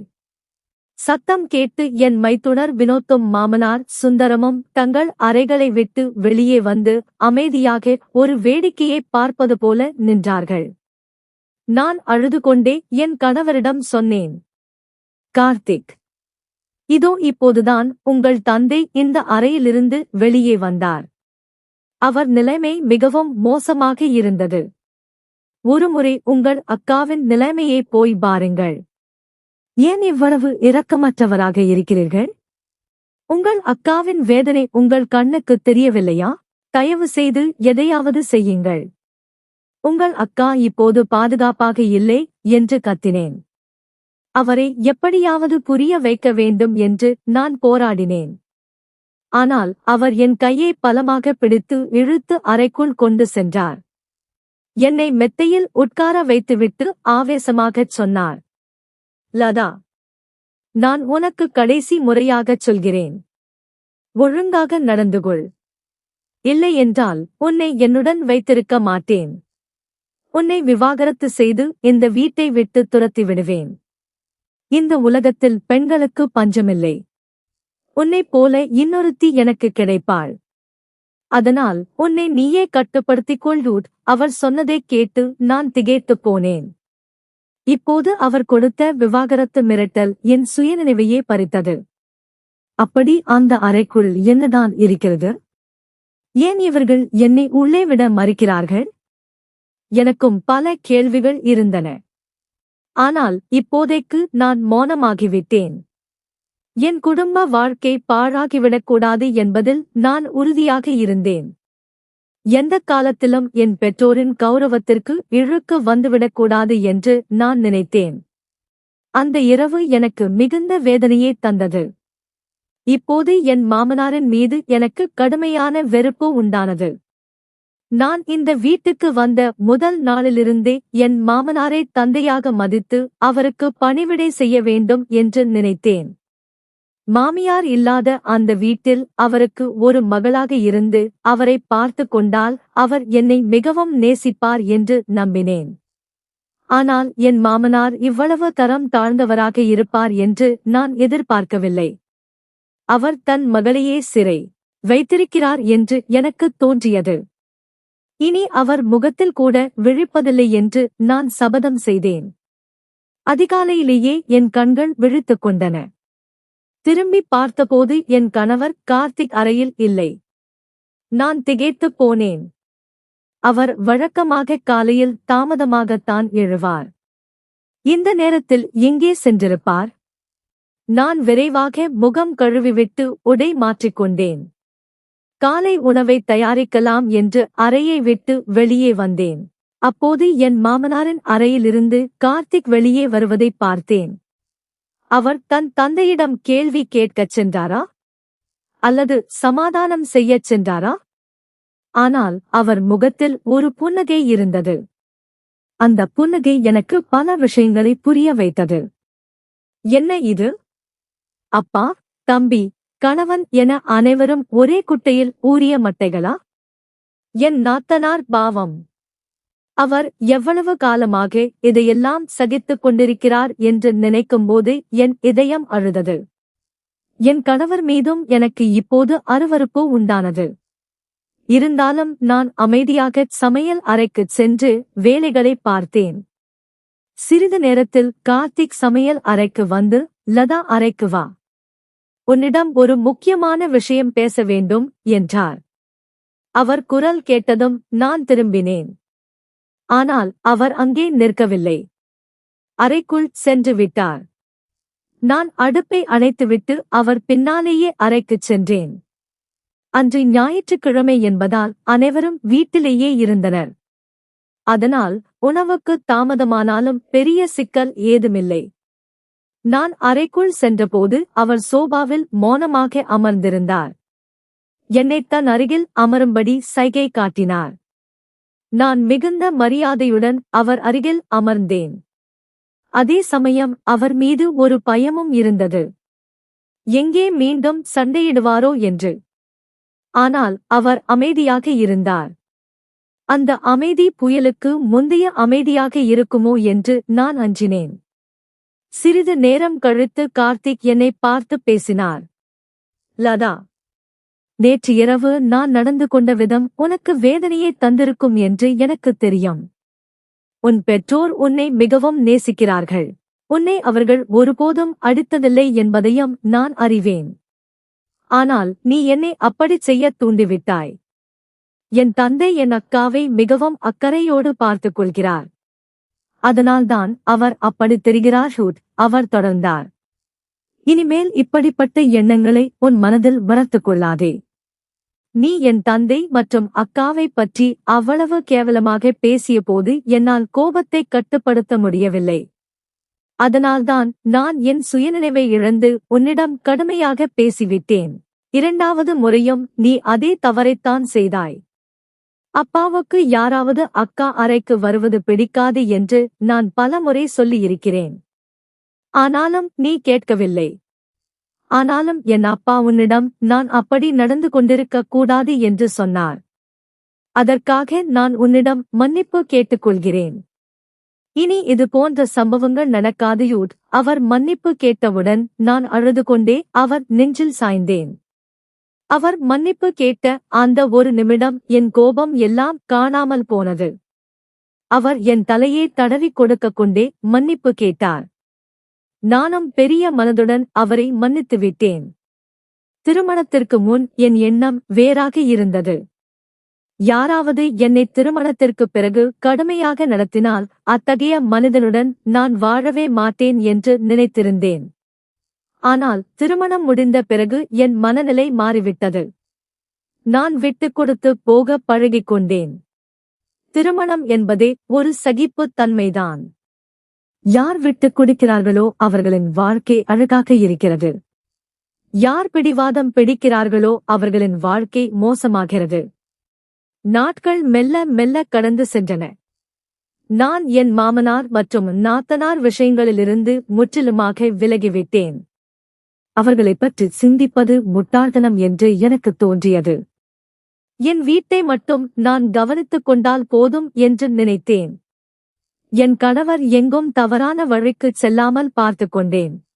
சத்தம் கேட்டு என் மைத்துனர் வினோத்தும் மாமனார் சுந்தரமும் தங்கள் அறைகளை விட்டு வெளியே வந்து அமைதியாக ஒரு வேடிக்கையை பார்ப்பது போல நின்றார்கள். நான் அழுது கொண்டே என் கணவரிடம் சொன்னேன், கார்த்திக், இதோ இப்போதுதான் உங்கள் தந்தை இந்த அறையிலிருந்து வெளியே வந்தார். அவர் நிலைமை மிகவும் மோசமாக இருந்தது. ஒருமுறை உங்கள் அக்காவின் நிலைமையை போய் பாருங்கள். ஏன் இவ்வளவு இரக்கமற்றவராக இருக்கிறீர்கள்? உங்கள் அக்காவின் வேதனை உங்கள் கண்ணுக்கு தெரியவில்லையா? தயவு செய்து எதையாவது செய்யுங்கள். உங்கள் அக்கா இப்போது பாதுகாப்பாக இல்லை என்று கத்தினேன். அவரை எப்படியாவது புரிய வைக்க வேண்டும் என்று நான் போராடினேன். ஆனால் அவர் என் கையை பலமாக பிடித்து இழுத்து அறைக்குள் கொண்டு சென்றார். என்னை மெத்தையில் உட்கார வைத்துவிட்டு ஆவேசமாகச் சொன்னார், லதா, நான் உனக்கு கடைசி முறையாகச் சொல்கிறேன். ஒழுங்காக நடந்து கொள். இல்லையென்றால் உன்னை என்னுடன் வைத்திருக்க மாட்டேன். உன்னை விவாகரத்து செய்து இந்த வீட்டை விட்டு துரத்தி விடுவேன். இந்த உலகத்தில் பெண்களுக்கு பஞ்சமில்லை. உன்னைப் போல இன்னொருத்தி எனக்கு கிடைப்பாள். அதனால் உன்னை நீயே கட்டுப்படுத்திக் கொள்ளுட். அவர் சொன்னதைக் கேட்டு நான் திகைத்துப் போனேன். இப்போது அவர் கொடுத்த விவாகரத்து மிரட்டல் என் சுயநினைவையே பறித்தது. அப்படி அந்த அறைக்குள் என்னதான் இருக்கிறது? ஏன் இவர்கள் என்னை உள்ளே விட மறுக்கிறார்கள்? எனக்கும் பல கேள்விகள் இருந்தன. ஆனால் இப்போதைக்கு நான் மௌனமாகிவிட்டேன். என் குடும்ப வாழ்க்கை பாழாகிவிடக்கூடாது என்பதில் நான் உறுதியாக இருந்தேன். எந்தக் காலத்திலும் என் பெற்றோரின் கௌரவத்திற்கு இழுக்கு வந்துவிடக்கூடாது என்று நான் நினைத்தேன். அந்த இரவு எனக்கு மிகுந்த வேதனையை தந்தது. இப்போது என் மாமனாரின் மீது எனக்கு கடுமையான வெறுப்பு உண்டானது. நான் இந்த வீட்டுக்கு வந்த முதல் நாளிலிருந்தே என் மாமனாரை தந்தையாக மதித்து அவருக்கு பணிவிடை செய்ய வேண்டும் என்று நினைத்தேன். மாமியார் இல்லாத அந்த வீட்டில் அவருக்கு ஒரு மகளாக இருந்து அவரை பார்த்து கொண்டால் அவர் என்னை மிகவும் நேசிப்பார் என்று நம்பினேன். ஆனால் என் மாமனார் இவ்வளவு தரம் தாழ்ந்தவராக இருப்பார் என்று நான் எதிர்பார்க்கவில்லை. அவர் தன் மகளையே சிறை வைத்திருக்கிறார் என்று எனக்கு தோன்றியது. இனி அவர் முகத்தில் கூட விழிப்பதில்லை என்று நான் சபதம் செய்தேன். அதிகாலையிலேயே என் கண்கள் விழித்துக் கொண்டன. திரும்பி பார்த்தபோது என் கணவர் கார்த்திக் அறையில் இல்லை. நான் திகைத்துப் போனேன். அவர் வழக்கமாக காலையில் தாமதமாகத்தான் எழுவார். இந்த நேரத்தில் எங்கே சென்றிருப்பார்? நான் விரைவாக முகம் கழுவிவிட்டு உடை மாற்றிக்கொண்டேன். காலை உணவை தயாரிக்கலாம் என்று அறையை விட்டு வெளியே வந்தேன். அப்போது என் மாமனாரின் அறையிலிருந்து கார்த்திக் வெளியே வருவதை பார்த்தேன். அவர் தன் தந்தையிடம் கேள்வி கேட்கச் சென்றாரா அல்லது சமாதானம் செய்யச் சென்றாரா? ஆனால் அவர் முகத்தில் ஒரு புன்னகை இருந்தது. அந்த புன்னகை எனக்கு பல விஷயங்களை புரிய வைத்தது. என்ன இது? அப்பா, தம்பி, கணவன் என அனைவரும் ஒரே குட்டையில் ஊறிய மட்டைகளா? என் நாத்தனார் பாவம். அவர் எவ்வளவு காலமாக இதையெல்லாம் சகித்துக் கொண்டிருக்கிறார் என்று நினைக்கும்போது என் இதயம் அழுதது. என் கணவர் மீதும் எனக்கு இப்போது அருவருப்பு உண்டானது. இருந்தாலும் நான் அமைதியாக சமையல் அறைக்குச் சென்று வேலைகளை பார்த்தேன். சிறிது நேரத்தில் கார்த்திக் சமையல் அறைக்கு வந்து, லதா, அறைக்கு வா, உன்னிடம் ஒரு முக்கியமான விஷயம் பேச வேண்டும் என்றார். அவர் குரல் கேட்டதும் நான் திரும்பினேன். ஆனால் அவர் அங்கே நிற்கவில்லை. அறைக்குள் சென்று விட்டார். நான் அடுப்பை அணைத்துவிட்டு அவர் பின்னாலேயே அறைக்குச் சென்றேன். அன்று ஞாயிற்றுக்கிழமை என்பதால் அனைவரும் வீட்டிலேயே இருந்தனர். அதனால் உணவுக்கு தாமதமானாலும் பெரிய சிக்கல் ஏதுமில்லை. நான் அறைக்குள் சென்றபோது அவர் சோபாவில் மௌனமாக அமர்ந்திருந்தார். என்னைத் தன் அருகில் அமரும்படி சைகை காட்டினார். நான் மிகுந்த மரியாதையுடன் அவர் அருகில் அமர்ந்தேன். அதே சமயம் அவர் மீது ஒரு பயமும் இருந்தது. எங்கே மீண்டும் சண்டையிடுவாரோ என்று. ஆனால் அவர் அமைதியாக இருந்தார். அந்த அமைதி புயலுக்கு முந்தைய அமைதியாக இருக்குமோ என்று நான் அஞ்சினேன். சிறிது நேரம் கழித்து கார்த்திக் என்னை பார்த்து பேசினார். லதா, நேற்று இரவு நான் நடந்து கொண்ட விதம் உனக்கு வேதனையை தந்திருக்கும் என்று எனக்குத் தெரியும். உன் பெற்றோர் உன்னை மிகவும் நேசிக்கிறார்கள். உன்னை அவர்கள் ஒருபோதும் அடித்ததில்லை என்பதையும் நான் அறிவேன். ஆனால் நீ என்னை அப்படிச் செய்யத் தூண்டிவிட்டாய். என் தந்தை என் அக்காவை மிகவும் அக்கறையோடு பார்த்துக் கொள்கிறார். அதனால்தான் அவர் அப்படித் தெரிகிறார். அவர் தொடர்ந்தார். இனிமேல் இப்படிப்பட்ட எண்ணங்களை உன் மனதில் வளர்த்துக் கொள்ளாதே. நீ என் தந்தை மற்றும் அக்காவைப் பற்றி அவ்வளவு கேவலமாக பேசியபோது என்னால் கோபத்தைக் கட்டுப்படுத்த முடியவில்லை. அதனால்தான் நான் என் சுயநினைவை இழந்து உன்னிடம் கடுமையாக பேசிவிட்டேன். இரண்டாவது முறையும் நீ அதே தவறைத்தான் செய்தாய். அப்பாவுக்கு யாராவது அக்கா அறைக்கு வருவது பிடிக்காது என்று நான் பலமுறை சொல்லியிருக்கிறேன். ஆனாலும் நீ கேட்கவில்லை. ஆனாலும் என் அப்பா உன்னிடம் நான் அப்படி நடந்து கொண்டிருக்க கூடாது என்று சொன்னார். அதற்காக நான் உன்னிடம் மன்னிப்பு கேட்டுக்கொள்கிறேன். இனி இது போன்ற சம்பவங்கள் நடக்காது. அவர் மன்னிப்பு கேட்டவுடன் நான் அழுது கொண்டே அவர் நெஞ்சில் சாய்ந்தேன். அவர் மன்னிப்பு கேட்ட அந்த ஒரு நிமிடம் என் கோபம் எல்லாம் காணாமல் போனது. அவர் என் தலையை தடவிக் கொடுக்க கொண்டே மன்னிப்பு கேட்டார். நானும் பெரிய மனதுடன் அவரை மன்னித்துவிட்டேன். திருமணத்திற்கு முன் என் எண்ணம் வேறாக இருந்தது. யாராவது என்னை திருமணத்திற்குப் பிறகு கடுமையாக நடத்தினால் அத்தகைய மனிதனுடன் நான் வாழவே மாட்டேன் என்று நினைத்திருந்தேன். ஆனால் திருமணம் முடிந்த பிறகு என் மனநிலை மாறிவிட்டது. நான் விட்டுக் கொடுத்து போக பழகிக் கொண்டேன். திருமணம் என்பதே ஒரு சகிப்புத் தன்மைதான். யார் விட்டுக் கொடுக்கிறார்களோ அவர்களின் வாழ்க்கை அழகாக இருக்கிறது. யார் பிடிவாதம் பிடிக்கிறார்களோ அவர்களின் வாழ்க்கை மோசமாகிறது. நாட்கள் மெல்ல மெல்ல கடந்து சென்றன. நான் என் மாமனார் மற்றும் நாத்தனார் விஷயங்களிலிருந்து முற்றிலுமாக விலகிவிட்டேன். அவர்களைப் பற்றி சிந்திப்பது முட்டாள்தனம் என்று எனக்குத் தோன்றியது. என் வீட்டை மட்டும் நான் கவனித்துக் கொண்டால் போதும் என்று நினைத்தேன். என் கணவர் எங்கும் தவறான வழிக்குச் செல்லாமல் பார்த்துக் கொண்டேன்.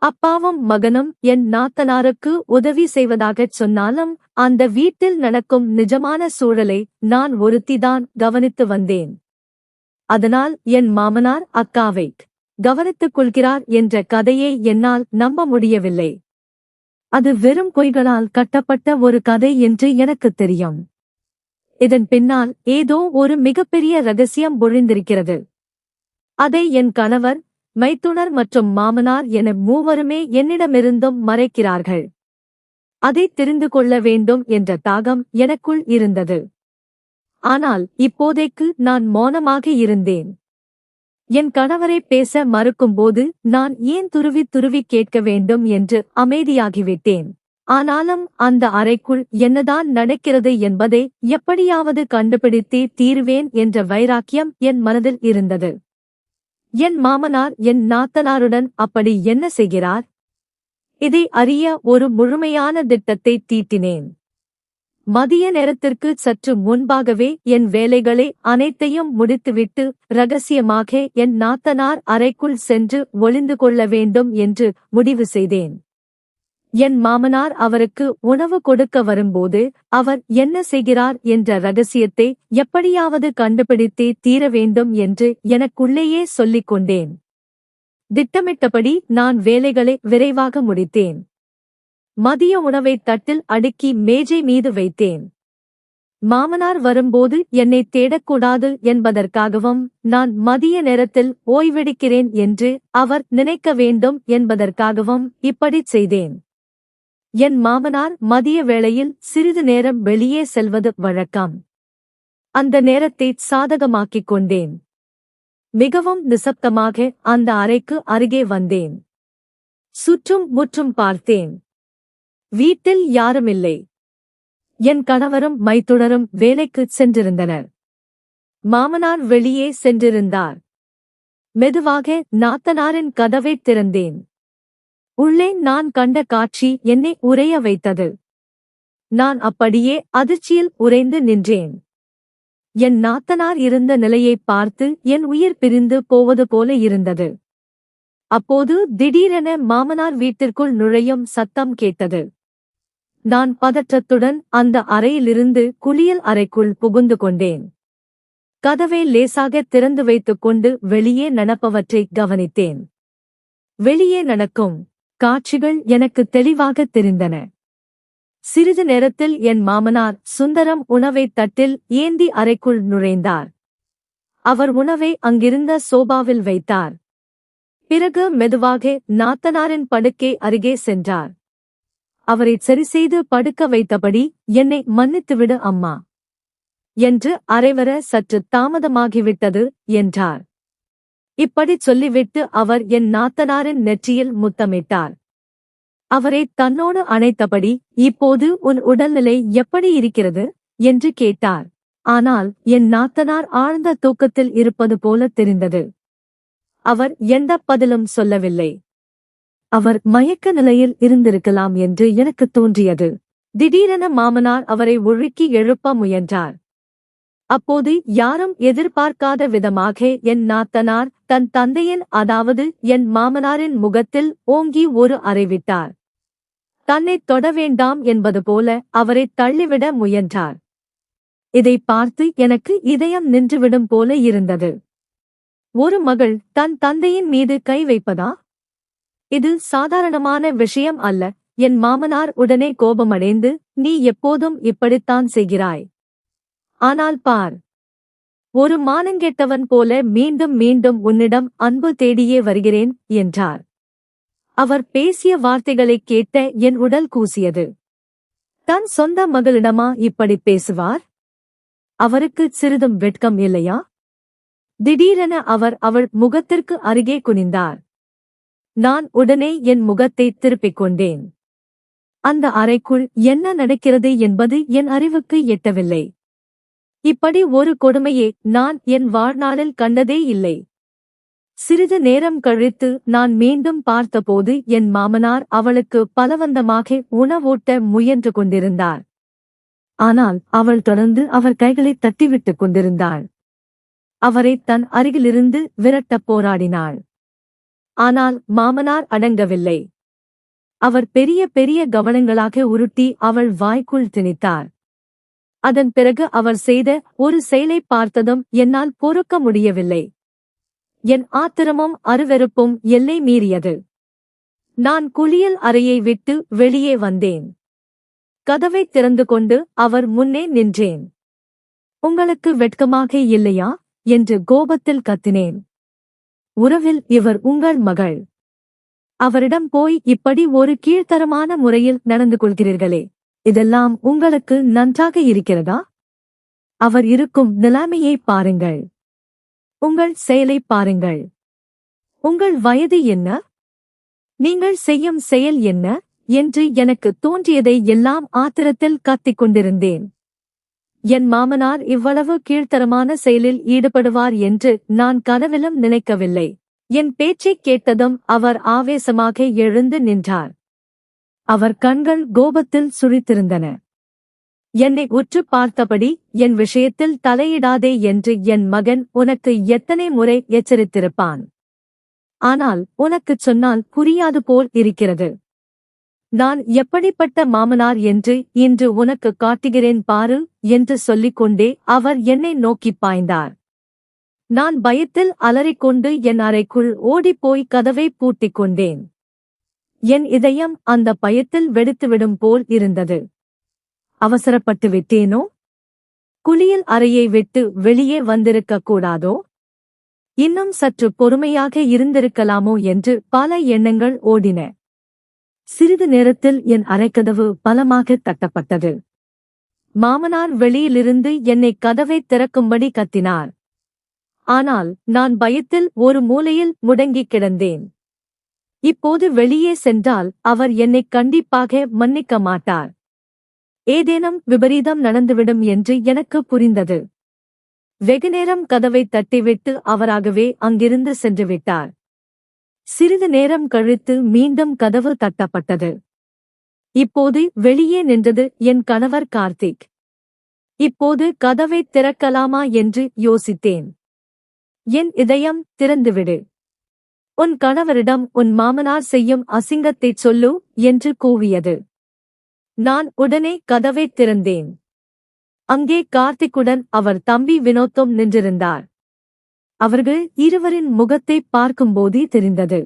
அப்பாவும் மகனும் என் நாத்தனாருக்கு உதவி செய்வதாகச் சொன்னாலும் அந்த வீட்டில் நடக்கும் நிஜமான சூழலை நான் ஒருத்திதான் கவனித்து வந்தேன். அதனால் என் மாமனார் அக்காவை கவனித்துக் கொள்கிறார் என்ற கதையை என்னால் நம்ப முடியவில்லை. அது வெறும் பொய்களால் கட்டப்பட்ட ஒரு கதை என்று எனக்குத் தெரியும். இதன் பின்னால் ஏதோ ஒரு மிகப்பெரிய ரகசியம் ஒளிந்திருக்கிறது. அதை என் கணவர், மைத்துனர் மற்றும் மாமனார் என மூவருமே என்னிடமிருந்தும் மறைக்கிறார்கள். அதை தெரிந்து கொள்ள வேண்டும் என்ற தாகம் எனக்குள் இருந்தது. ஆனால் இப்போதைக்கு நான் மௌனமாக இருந்தேன். என் கணவரை பேச மறுக்கும்போது நான் ஏன் துருவி கேட்க வேண்டும் என்று அமைதியாகிவிட்டேன். ஆனாலும் அந்த அறைக்குள் என்னதான் நடக்கிறது என்பதை எப்படியாவது கண்டுபிடித்தே தீர்வேன் என்ற வைராக்கியம் என் மனதில் இருந்தது. என் மாமனார் என் நாத்தனாருடன் அப்படி என்ன செய்கிறார்? இதை அறிய ஒரு முழுமையான திட்டத்தை தீட்டினேன். மதிய நேரத்திற்கு சற்று முன்பாகவே என் வேலைகளை அனைத்தையும் முடித்துவிட்டு ரகசியமாக என் நாத்தனார் அறைக்குள் சென்று ஒளிந்து கொள்ள வேண்டும் என்று முடிவு செய்தேன். என் மாமனார் அவருக்கு உணவு கொடுக்க வரும்போது அவர் என்ன செய்கிறார் என்ற ரகசியத்தை எப்படியாவது கண்டுபிடித்தே தீர வேண்டும் என்று எனக்குள்ளேயே சொல்லிக் கொண்டேன். திட்டமிட்டபடி நான் வேலைகளை விரைவாக முடித்தேன். மதிய உணவை தட்டில் அடுக்கி மேஜை மீது வைத்தேன். மாமனார் வரும்போது என்னை தேடக்கூடாது என்பதற்காகவும் நான் மதிய நேரத்தில் ஓய்வெடுக்கிறேன் என்று அவர் நினைக்க வேண்டும் என்பதற்காகவும் இப்படிச் செய்தேன். என் மாமனார் மதிய வேளையில் சிறிது நேரம் வெளியே செல்வது வழக்கம். அந்த நேரத்தை சாதகமாக்கிக் கொண்டேன். மிகவும் நிசப்தமாக அந்த அறைக்கு அருகே வந்தேன். சுற்றும் முற்றும் பார்த்தேன். வீட்டில் யாருமில்லை. என் கணவரும் மைத்துனரும் வேலைக்குச் சென்றிருந்தனர். மாமனார் வெளியே சென்றிருந்தார். மெதுவாக நாத்தனாரின் கதவைத் திறந்தேன். உள்ளே நான் கண்ட காட்சி என்னை உறைய வைத்தது. நான் அப்படியே அதிர்ச்சியில் உறைந்து நின்றேன். என் நாத்தனார் இருந்த நிலையைப் பார்த்து என் உயிர் பிரிந்து போவது போல இருந்தது. அப்போது திடீரென மாமனார் வீட்டிற்குள் நுழையும் சத்தம் கேட்டது. நான் பதற்றத்துடன் அந்த அறையிலிருந்து குளியல் அறைக்குள் புகுந்து கொண்டேன். கதவை லேசாக திறந்து வைத்துக் கொண்டு வெளியே நடப்பவற்றை கவனித்தேன். வெளியே நடக்கும் காட்சிகள் எனக்கு தெளிவாக தெரிந்தன. சிறிது நேரத்தில் என் மாமனார் சுந்தரம் உணவைத் தட்டில் ஏந்தி அறைக்குள் நுழைந்தார். அவர் உணவை அங்கிருந்த சோபாவில் வைத்தார். பிறகு மெதுவாக நாத்தனாரின் படுக்கை அருகே சென்றார். அவரை சரிசெய்து படுக்க வைத்தபடி, என்னை மன்னித்துவிடு அம்மா என்று அரைவர சற்று தாமதமாகிவிட்டது என்றார். இப்படிச் சொல்லிவிட்டு அவர் என் நாத்தனாரின் நெற்றியில் முத்தமிட்டார். அவரை தன்னோடு அணைத்தபடி, இப்போது உன் உடல்நிலை எப்படி இருக்கிறது என்று கேட்டார். ஆனால் என் நாத்தனார் ஆழ்ந்த தூக்கத்தில் இருப்பது போல தெரிந்தது. அவர் எந்த பதிலும் சொல்லவில்லை. அவர் மயக்க நிலையில் இருந்திருக்கலாம் என்று எனக்கு தோன்றியது. திடீரென மாமனார் அவரை ஒழுக்கி எழுப்ப முயன்றார். அப்போது யாரும் எதிர்பார்க்காத விதமாக என் நாத்தனார் தன் தந்தையின், அதாவது என் மாமனாரின் முகத்தில் ஓங்கி ஒரு அறைவிட்டார். தன்னைத் தொட வேண்டாம் என்பது போல அவரை தள்ளிவிட முயன்றார். இதை பார்த்து எனக்கு இதயம் நின்றுவிடும் போல இருந்தது. ஒரு மகள் தன் தந்தையின் மீது கை வைப்பதா? இது சாதாரணமான விஷயம் அல்ல. என் மாமனார் உடனே கோபமடைந்து, நீ எப்போதும் இப்படித்தான் செய்கிறாய். ஆனால் பார், ஒரு மானங்கெட்டவன் போல மீண்டும் மீண்டும் உன்னிடம் அன்பு தேடியே வருகிறேன் என்றார். அவர் பேசிய வார்த்தைகளைக் கேட்ட என் உடல் கூசியது. தன் சொந்த மகளிடமா இப்படி பேசுவார்? அவருக்கு சிறிதும் வெட்கம் இல்லையா? திடீரென அவர் அவள் முகத்திற்கு அருகே குனிந்தார். நான் உடனே என் முகத்தை திருப்பிக் கொண்டேன். அந்த அறைக்குள் என்ன நடக்கிறது என்பது என் அறிவுக்கு எட்டவில்லை. இப்படி ஒரு கொடுமையை நான் என் வாழ்நாளில் கண்டதே இல்லை. சிறிது நேரம் கழித்து நான் மீண்டும் பார்த்தபோது என் மாமனார் அவளுக்கு பலவந்தமாக உணவூட்ட முயன்று கொண்டிருந்தார். ஆனால் அவள் தொடர்ந்து அவர் கைகளை தட்டிவிட்டுக் கொண்டிருந்தாள். அவரை தன் அருகிலிருந்து விரட்டப் போராடினாள். ஆனால் மாமனார் அடங்கவில்லை. அவர் பெரிய பெரிய கவனங்களாக உருட்டி அவள் வாய்க்குள் திணித்தார். அதன் பிறகு அவர் செய்த ஒரு செயலைப் பார்த்ததும் என்னால் பொறுக்க முடியவில்லை. என் ஆத்திரமும் அருவெறுப்பும் எல்லை மீறியது. நான் குளியல் அறையை விட்டு வெளியே வந்தேன். கதவைத் திறந்து கொண்டு அவர் முன்னே நின்றேன். உங்களுக்கு வெட்கமாக இல்லையா என்று கோபத்தில் கத்தினேன். உறவில் இவர் உங்கள் மகள். அவரிடம் போய் இப்படி ஒரு கீழ்த்தரமான முறையில் நடந்து கொள்கிறீர்களே, இதெல்லாம் உங்களுக்கு நன்றாக இருக்கிறதா? அவர் இருக்கும் நிலைமையை பாருங்கள். உங்கள் செயலை பாருங்கள். உங்கள் வயது என்ன? நீங்கள் செய்யும் செயல் என்ன என்று எனக்கு தோன்றியதை எல்லாம் ஆத்திரத்தில் கத்திக் கொண்டிருந்தேன். என் மாமனார் இவ்வளவு கீழ்த்தரமான செயலில் ஈடுபடுவார் என்று நான் கனவிலும் நினைக்கவில்லை. என் பேச்சைக் கேட்டதும் அவர் ஆவேசமாக எழுந்து நின்றார். அவர் கண்கள் கோபத்தில் சுழித்திருந்தன. என்னை உற்று பார்த்தபடி, என் விஷயத்தில் தலையிடாதே என்று என் மகன் உனக்கு எத்தனை முறை எச்சரித்திருப்பான். ஆனால் உனக்குச் சொன்னால் புரியாது போல் இருக்கிறது. நான் எப்படிப்பட்ட மாமனார் என்று இன்று உனக்கு காட்டுகிறேன் பாரு என்று சொல்லிக்கொண்டே அவர் என்னை நோக்கிப் பாய்ந்தார். நான் பயத்தில் அலறிக்கொண்டு என் அறைக்குள் ஓடிப்போய் கதவை பூட்டிக் கொண்டேன். என் இதயம் அந்த பயத்தில் வெடித்துவிடும் போல் இருந்தது. அவசரப்பட்டு விட்டேனோ? குளியல் அறையை விட்டு வெளியே வந்திருக்கக் கூடாதோ? இன்னும் சற்று பொறுமையாக இருந்திருக்கலாமோ என்று பல எண்ணங்கள் ஓடின. சிறிது நேரத்தில் என் அறைக்கதவு பலமாக தட்டப்பட்டது. மாமனார் வெளியிலிருந்து என்னை கதவை திறக்கும்படி கத்தினார். ஆனால் நான் பயத்தில் ஒரு மூலையில் முடங்கிக் கிடந்தேன். இப்போது வெளியே சென்றால் அவர் என்னை கண்டிப்பாக மன்னிக்க மாட்டார். ஏதேனும் விபரீதம் நடந்துவிடும் என்று எனக்கு புரிந்தது. வெகுநேரம் கதவை தட்டிவிட்டு அவராகவே அங்கிருந்து சென்று விட்டார். சிறிது நேரம் கழித்து மீண்டும் கதவு தட்டப்பட்டது. இப்போது வெளியே நின்றது என் கணவர் கார்த்திக். இப்போது கதவை திறக்கலாமா என்று யோசித்தேன். என் இதயம் திறந்துவிடு. உன் கணவரிடம் உன் மாமனார் செய்யும் அசிங்கத்தைச் சொல்லு என்று கூவியது. நான் உடனே கதவை திறந்தேன். அங்கே கார்த்திக்குடன் அவர் தம்பி வினோத்தும் நின்றிருந்தார். அவர்கள் இருவரின் முகத்தை பார்க்கும்போதே தெரிந்தது.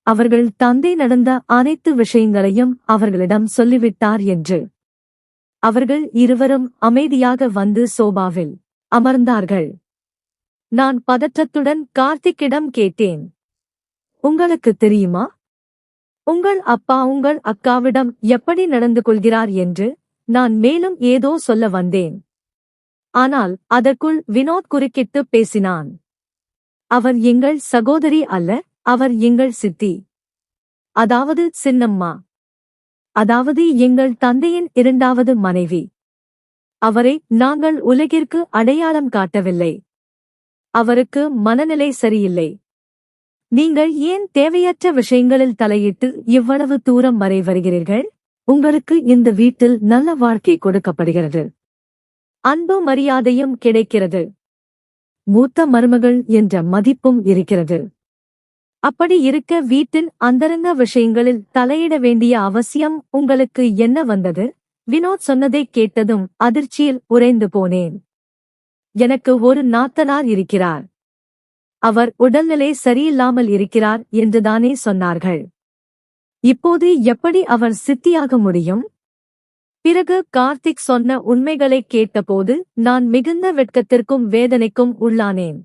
அவர்கள் தந்தை நடந்த அனைத்து விஷயங்களையும் அவர்களிடம் சொல்லிவிட்டார் என்று. அவர்கள் இருவரும் அமைதியாக வந்து சோபாவில் அமர்ந்தார்கள். நான் பதற்றத்துடன் கார்த்திக்கிடம் கேட்டேன், உங்களுக்கு தெரியுமா, உங்கள் அப்பா உங்கள் அக்காவிடம் எப்படி நடந்து கொள்கிறார் என்று? நான் மேலும் ஏதோ சொல்ல வந்தேன். ஆனால் அதற்குள் வினோத் குறுக்கிட்டு பேசினான். அவர் எங்கள் சகோதரி அல்ல, அவர் எங்கள் சித்தி. அதாவது சின்னம்மா. அதாவது எங்கள் தந்தையின் இரண்டாவது மனைவி. அவரை நாங்கள் உலகிற்கு அடையாளம் காட்டவில்லை. அவருக்கு மனநிலை சரியில்லை. நீங்கள் ஏன் தேவையற்ற விஷயங்களில் தலையிட்டு இவ்வளவு தூரம் வரை வருகிறீர்கள்? உங்களுக்கு இந்த வீட்டில் நல்ல வாழ்க்கை கொடுக்கப்படுகிறது. அன்பு மரியாதையும் கிடைக்கிறது. மூத்த மருமகள் என்ற மதிப்பும் இருக்கிறது. அப்படி இருக்க வீட்டின் அந்தரங்க விஷயங்களில் தலையிட வேண்டிய அவசியம் உங்களுக்கு என்ன வந்தது? வினோத் சொன்னதை கேட்டதும் அதிர்ச்சியில் உறைந்து போனேன். எனக்கு ஒரு நாத்தனார் இருக்கிறார். அவர் உடல்நிலை சரியில்லாமல் இருக்கிறார் என்றுதானே சொன்னார்கள். இப்போது எப்படி அவர் சித்தியாக முடியும்? பிறகு கார்த்திக் சொன்ன உண்மைகளை கேட்டபோது நான் மிகுந்த வெட்கத்திற்கும் வேதனைக்கும் உள்ளானேன்.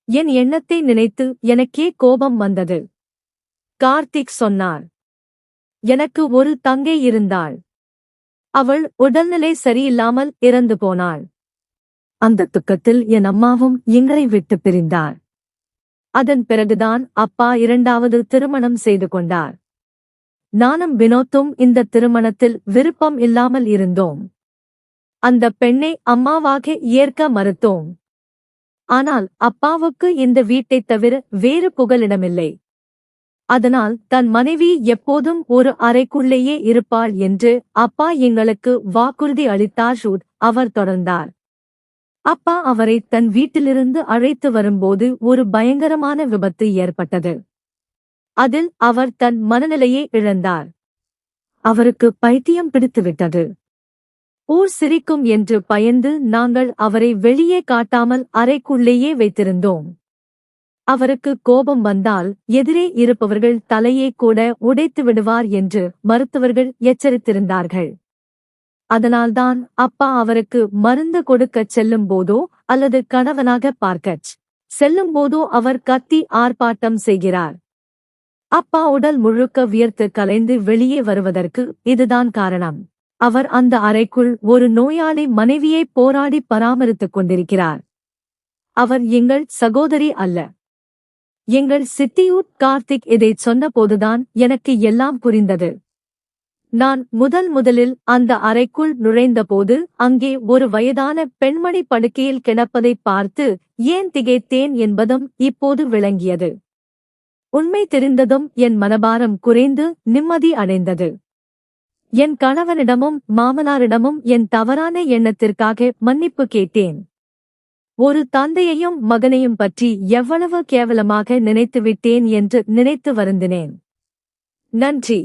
என் எண்ணத்தை நினைத்து எனக்கே கோபம் வந்தது. கார்த்திக் சொன்னார், எனக்கு ஒரு தங்கை இருந்தாள். அவள் உடல்நிலை சரியில்லாமல் இறந்து போனாள். அந்த துக்கத்தில் என் அம்மாவும் எங்களை விட்டு பிரிந்தார். அதன் பிறகுதான் அப்பா இரண்டாவது திருமணம் செய்து கொண்டார். நானும் வினோத்தும் இந்த திருமணத்தில் விருப்பம் இல்லாமல் இருந்தோம். அந்த பெண்ணை அம்மாவாக ஏற்க மறுத்தோம். ஆனால் அப்பாவுக்கு இந்த வீட்டைத் தவிர வேறு புகலிடமில்லை. அதனால் தன் மனைவி எப்போதும் ஒரு அறைக்குள்ளேயே இருப்பாள் என்று அப்பா எங்களுக்கு வாக்குறுதி அளித்தார். அவர் தொடர்ந்தார். அப்பா அவரை தன் வீட்டிலிருந்து அழைத்து வரும்போது ஒரு பயங்கரமான விபத்து ஏற்பட்டது. அதில் அவர் தன் மனநிலையை இழந்தார். அவருக்கு பைத்தியம் பிடித்துவிட்டது. ஊர் சிரிக்கும் என்று பயந்து நாங்கள் அவரை வெளியே காட்டாமல் அறைக்குள்ளேயே வைத்திருந்தோம். அவருக்கு கோபம் வந்தால் எதிரே இருப்பவர்கள் தலையை கூட உடைத்து விடுவார் என்று மருத்துவர்கள் எச்சரித்திருந்தார்கள். அதனால்தான் அப்பா அவருக்கு மருந்து கொடுக்கச் செல்லும் போதோ அல்லது கணவனாக பார்க்கச் செல்லும் போதோ அவர் கத்தி ஆர்ப்பாட்டம் செய்கிறார். அப்பா உடல் முழுக்க வியர்த்து கலைந்து வெளியே வருவதற்கு இதுதான் காரணம். அவர் அந்த அறைக்குள் ஒரு நோயாளி மனைவியை போராடி பராமரித்துக் கொண்டிருக்கிறார். அவர் எங்கள் சகோதரி அல்ல, எங்கள் சித்தியூர். கார்த்திக் இதைச் சொன்னபோதுதான் எனக்கு எல்லாம் புரிந்தது. நான் முதலில் அந்த அறைக்குள் நுழைந்தபோது அங்கே ஒரு வயதான பெண்மணி படுக்கையில் கிடப்பதை பார்த்து ஏன் திகைத்தேன் என்பதும் இப்போது விளங்கியது. உண்மை தெரிந்ததும் என் மனபாரம் குறைந்து நிம்மதி அடைந்தது. என் கணவனிடமும் மாமனாரிடமும் என் தவறான எண்ணத்திற்காக மன்னிப்பு கேட்டேன். ஒரு தந்தையையும் மகனையும் பற்றி எவ்வளவு கேவலமாக நினைத்துவிட்டேன் என்று நினைத்து வருந்தினேன். நன்றி.